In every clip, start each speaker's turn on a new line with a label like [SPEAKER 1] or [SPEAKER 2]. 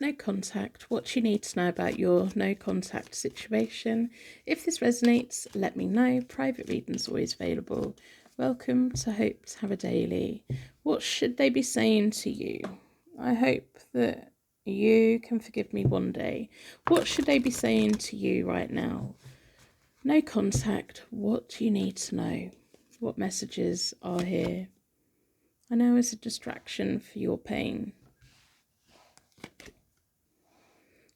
[SPEAKER 1] No contact, what you need to know about your no contact situation. If this resonates, let me know. Private readings always available. Welcome to Hope to Have a Daily. What should they be saying to you? I hope that you can forgive me one day. What should they be saying to you right now? No contact, what do you need to know? What messages are here? I know it's a distraction for your pain.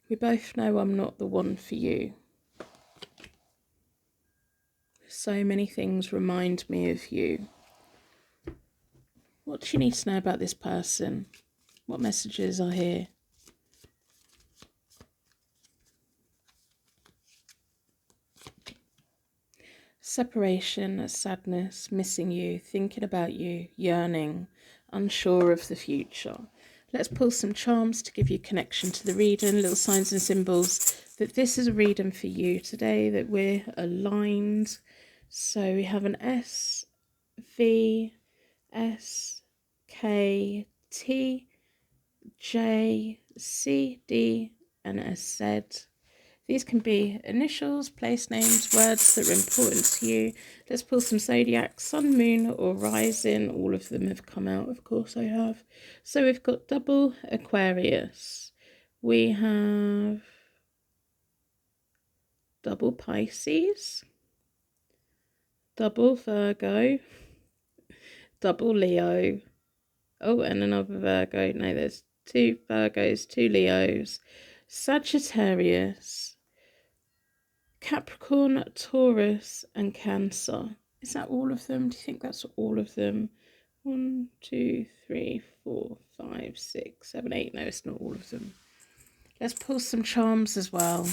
[SPEAKER 1] We both know I'm not the one for you. So many things remind me of you. What do you need to know about this person? What messages are here? Separation, sadness, missing you, thinking about you, yearning, unsure of the future. Let's pull some charms to give you connection to the reading, little signs and symbols that this is a reading for you today, that we're aligned. So we have an S, V, S, K, T, J, C, D, and a Z. These can be initials, place names, words that are important to you. Let's pull some zodiac, sun, moon, or rising. All of them have come out, of course I have. So we've got double Aquarius. We have double Pisces, double Virgo, double Leo. Oh, and another Virgo. No, there's two Virgos, two Leos. Sagittarius, Capricorn, Taurus, and Cancer. Is that all of them? Do you think that's all of them? 1, 2, 3, 4, 5, 6, 7, 8. No, it's not all of them. Let's pull some charms as well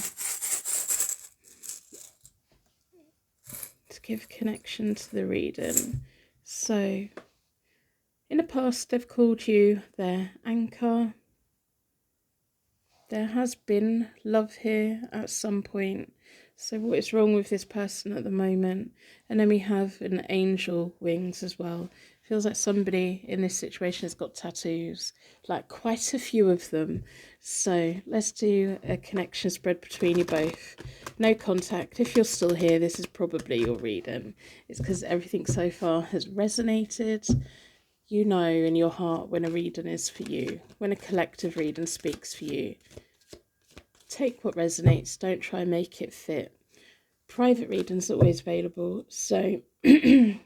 [SPEAKER 1] to give connection to the reading. So, in the past, they've called you their anchor. There has been love here at some point. So what is wrong with this person at the moment? And then we have an angel wings as well. Feels like somebody in this situation has got tattoos, like quite a few of them. So let's do a connection spread between you both. No contact. If you're still here, this is probably your reading. It's because everything so far has resonated. You know in your heart when a reading is for you, when a collective reading speaks for you. Take what resonates, don't try and make it fit. Private readings are always available. So down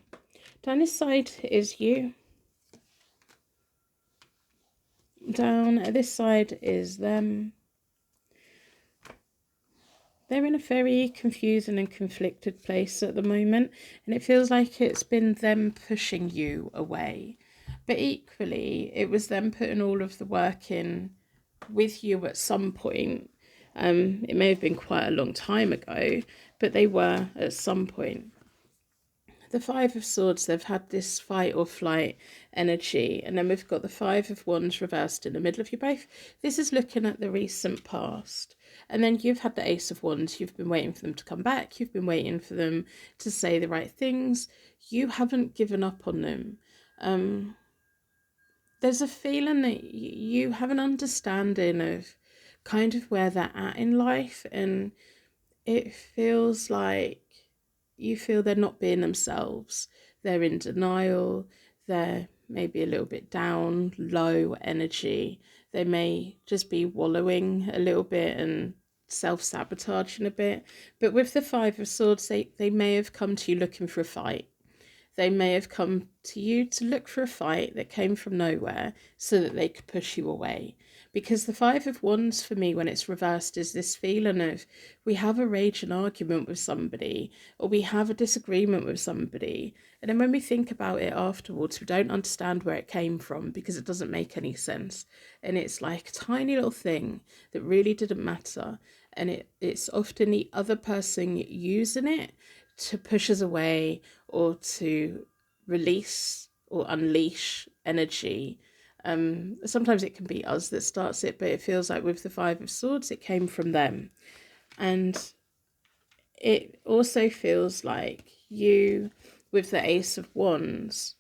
[SPEAKER 1] this side is you. Down this side is them. They're in a very confusing and conflicted place at the moment, and it feels like it's been them pushing you away. But equally, it was them putting all of the work in with you at some point. It may have been quite a long time ago, but they were at some point. The Five of Swords, they've had this fight or flight energy, and then we've got the Five of Wands reversed in the middle of you both. This is looking at the recent past. And then you've had the Ace of Wands. You've been waiting for them to come back. You've been waiting for them to say the right things. You haven't given up on them. There's a feeling that you have an understanding of kind of where they're at in life, and it feels like you feel they're not being themselves. They're in denial. They're maybe a little bit down, low energy. They may just be wallowing a little bit and self-sabotaging a bit. But with the Five of Swords, they may have come to you looking for a fight. They may have come to you to look for a fight that came from nowhere so that they could push you away. Because the Five of Wands for me, when it's reversed, is this feeling of we have a raging argument with somebody, or we have a disagreement with somebody, and then when we think about it afterwards, we don't understand where it came from because it doesn't make any sense. And it's like a tiny little thing that really didn't matter. And it's often the other person using it to push us away or to release or unleash energy. Sometimes it can be us that starts it, but it feels like with the Five of Swords, it came from them. And it also feels like you, with the Ace of Wands,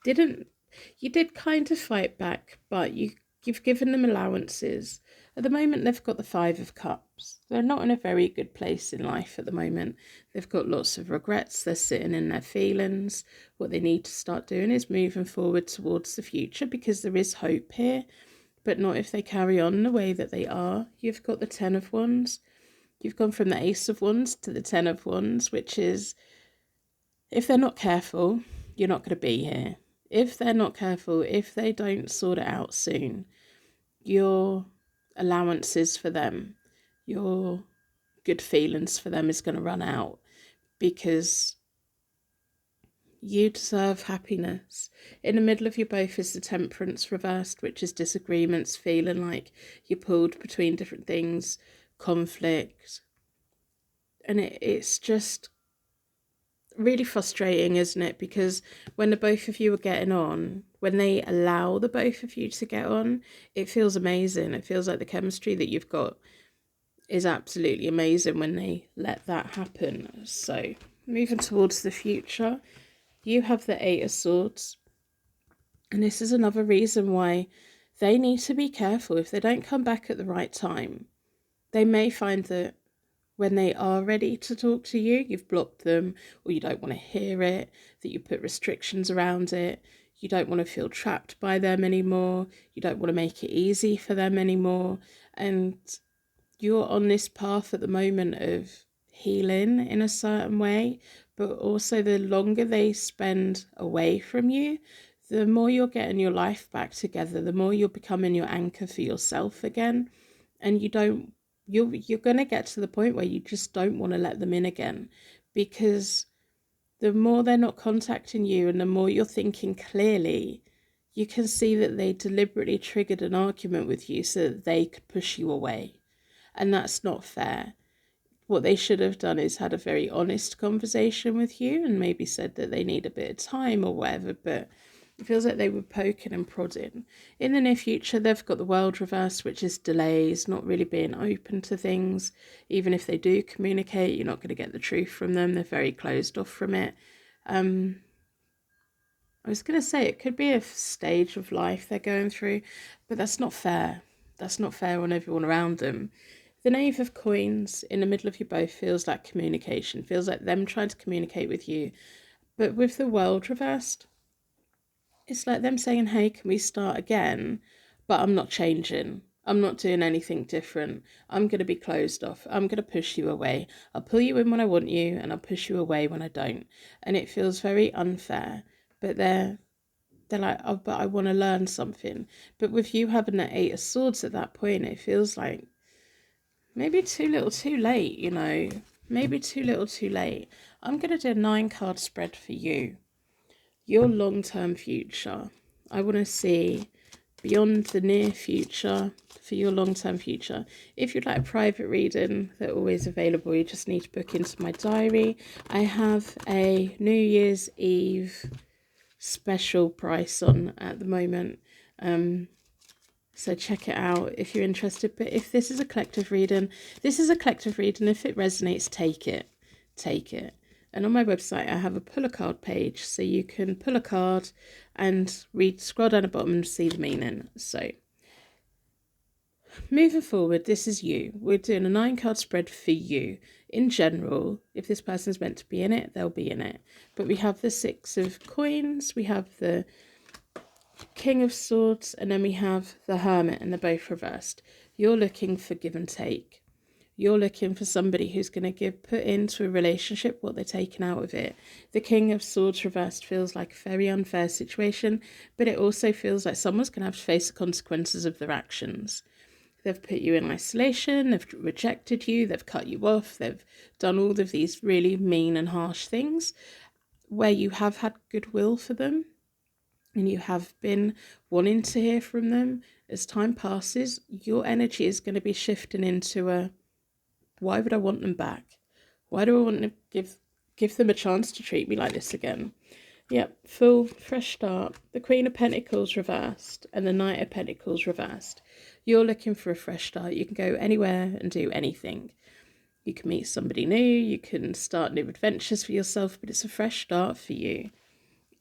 [SPEAKER 1] you did kind of fight back, but you You've given them allowances. At the moment, they've got the Five of Cups. They're not in a very good place in life at the moment. They've got lots of regrets. They're sitting in their feelings. What they need to start doing is moving forward towards the future, because there is hope here, but not if they carry on the way that they are. You've got the Ten of Wands. You've gone from the Ace of Wands to the Ten of Wands, which is, if they're not careful, you're not going to be here. If they're not careful, if they don't sort it out soon, your allowances for them, your good feelings for them is going to run out, because you deserve happiness. In the middle of you both is the Temperance reversed, which is disagreements, feeling like you're pulled between different things, conflict. And it's just really frustrating, isn't it? Because when the both of you are getting on, when they allow the both of you to get on, it feels amazing. It feels like the chemistry that you've got is absolutely amazing when they let that happen. So moving towards the future, you have the Eight of Swords, and this is another reason why they need to be careful. If they don't come back at the right time, they may find that when they are ready to talk to you, you've blocked them, or you don't want to hear it, that you put restrictions around it. You don't want to feel trapped by them anymore. You don't want to make it easy for them anymore. And you're on this path at the moment of healing in a certain way, but also the longer they spend away from you, the more you're getting your life back together, the more you're becoming your anchor for yourself again. And you're going to get to the point where you just don't want to let them in again, because the more they're not contacting you and the more you're thinking clearly, you can see that they deliberately triggered an argument with you so that they could push you away. And that's not fair. What they should have done is had a very honest conversation with you and maybe said that they need a bit of time or whatever, but it feels like they were poking and prodding. In the near future, they've got the World reversed, which is delays, not really being open to things. Even if they do communicate, you're not going to get the truth from them. They're very closed off from it. I was going to say it could be a stage of life they're going through, but that's not fair. That's not fair on everyone around them. The Knave of Coins in the middle of you both feels like communication, feels like them trying to communicate with you. But with the World reversed, it's like them saying, hey, can we start again? But I'm not changing. I'm not doing anything different. I'm going to be closed off. I'm going to push you away. I'll pull you in when I want you, and I'll push you away when I don't. And it feels very unfair. But they're like, oh, but I want to learn something. But with you having that Eight of Swords at that point, it feels like maybe too little too late, you know. Maybe too little too late. I'm going to do a 9-card spread for you. Your long-term future. I want to see beyond the near future for your long-term future. If you'd like a private reading, they're always available. You just need to book into my diary. I have a New Year's Eve special price on at the moment. So check it out if you're interested. But if this is a collective reading, this is a collective reading. If it resonates, take it. Take it. And on my website, I have a pull a card page, so you can pull a card and scroll down the bottom and see the meaning. So moving forward, this is you. We're doing a 9-card spread for you. In general, if this person's meant to be in it, they'll be in it. But we have the 6 of Coins, we have the King of Swords, and then we have the Hermit, and they're both reversed. You're looking for give and take. You're looking for somebody who's going to put into a relationship what they're taking out of it. The King of Swords reversed feels like a very unfair situation, but it also feels like someone's going to have to face the consequences of their actions. They've put you in isolation, they've rejected you, they've cut you off, they've done all of these really mean and harsh things where you have had goodwill for them and you have been wanting to hear from them. As time passes, your energy is going to be shifting into a, why would I want them back? Why do I want to give them a chance to treat me like this again? Yep, full, fresh start. The Queen of Pentacles reversed and the Knight of Pentacles reversed. You're looking for a fresh start. You can go anywhere and do anything. You can meet somebody new. You can start new adventures for yourself, but it's a fresh start for you.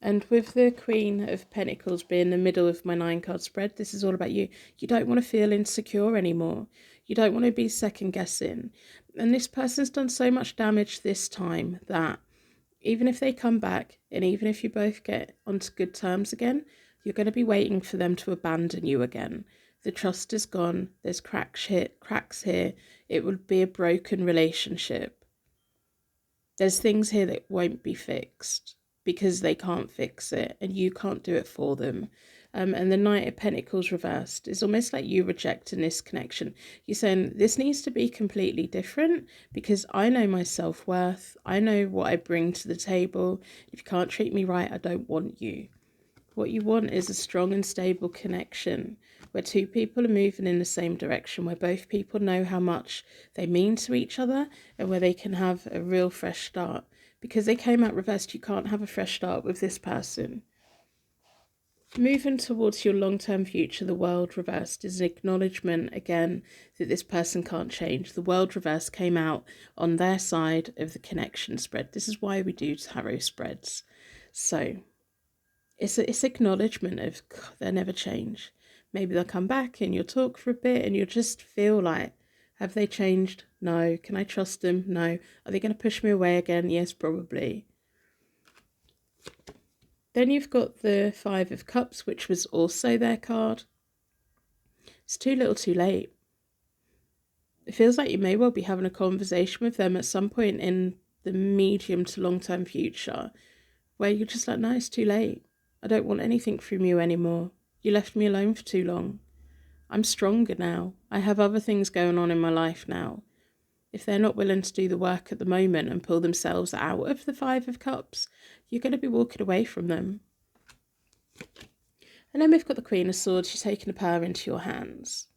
[SPEAKER 1] And with the Queen of Pentacles being the middle of my 9-card spread, this is all about you. You don't want to feel insecure anymore. You don't want to be second guessing. And this person's done so much damage this time that even if they come back and even if you both get onto good terms again, you're going to be waiting for them to abandon you again. The trust is gone. There's cracks here. It would be a broken relationship. There's things here that won't be fixed because they can't fix it and you can't do it for them. And the Knight of Pentacles reversed is almost like you rejecting this connection. You're saying this needs to be completely different because I know my self-worth. I know what I bring to the table. If you can't treat me right, I don't want you. What you want is a strong and stable connection where two people are moving in the same direction, where both people know how much they mean to each other and where they can have a real fresh start. Because they came out reversed, you can't have a fresh start with this person. Moving towards your long-term future, the world reversed is an acknowledgement again that this person can't change. The world reversed came out on their side of the connection spread. This is why we do tarot spreads. So it's acknowledgement of they'll never change. Maybe they'll come back and you'll talk for a bit and you'll just feel like, have they changed? No. Can I trust them? No. Are they going to push me away again? Yes, probably. Then you've got the Five of Cups, which was also their card. It's too little too late. It feels like you may well be having a conversation with them at some point in the medium to long-term future where you're just like, no, it's too late. I don't want anything from you anymore. You left me alone for too long. I'm stronger now. I have other things going on in my life now. If they're not willing to do the work at the moment and pull themselves out of the Five of Cups, you're going to be walking away from them. And then we've got the Queen of Swords. She's taking the power into your hands.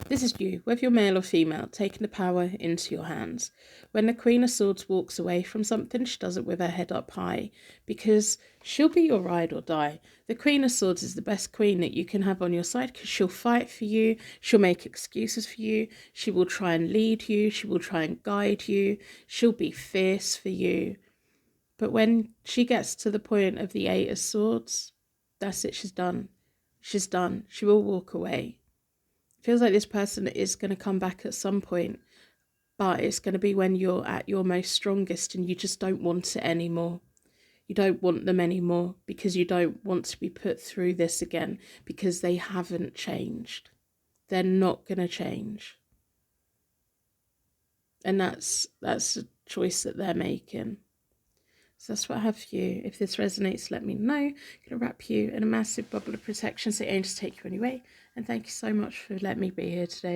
[SPEAKER 1] This is you, whether you're male or female, taking the power into your hands. When the Queen of Swords walks away from something, she does it with her head up high because she'll be your ride or die. The Queen of Swords is the best queen that you can have on your side because she'll fight for you, she'll make excuses for you, she will try and lead you, she will try and guide you, she'll be fierce for you. But when she gets to the point of the Eight of Swords, that's it, she's done. She's done. She will walk away. Feels like this person is going to come back at some point, but it's going to be when you're at your most strongest and you just don't want it anymore. You don't want them anymore because you don't want to be put through this again because they haven't changed. They're not going to change. And that's a choice that they're making. So that's what I have for you. If this resonates, let me know. I'm going to wrap you in a massive bubble of protection so it ain't just take you anyway. And thank you so much for letting me be here today.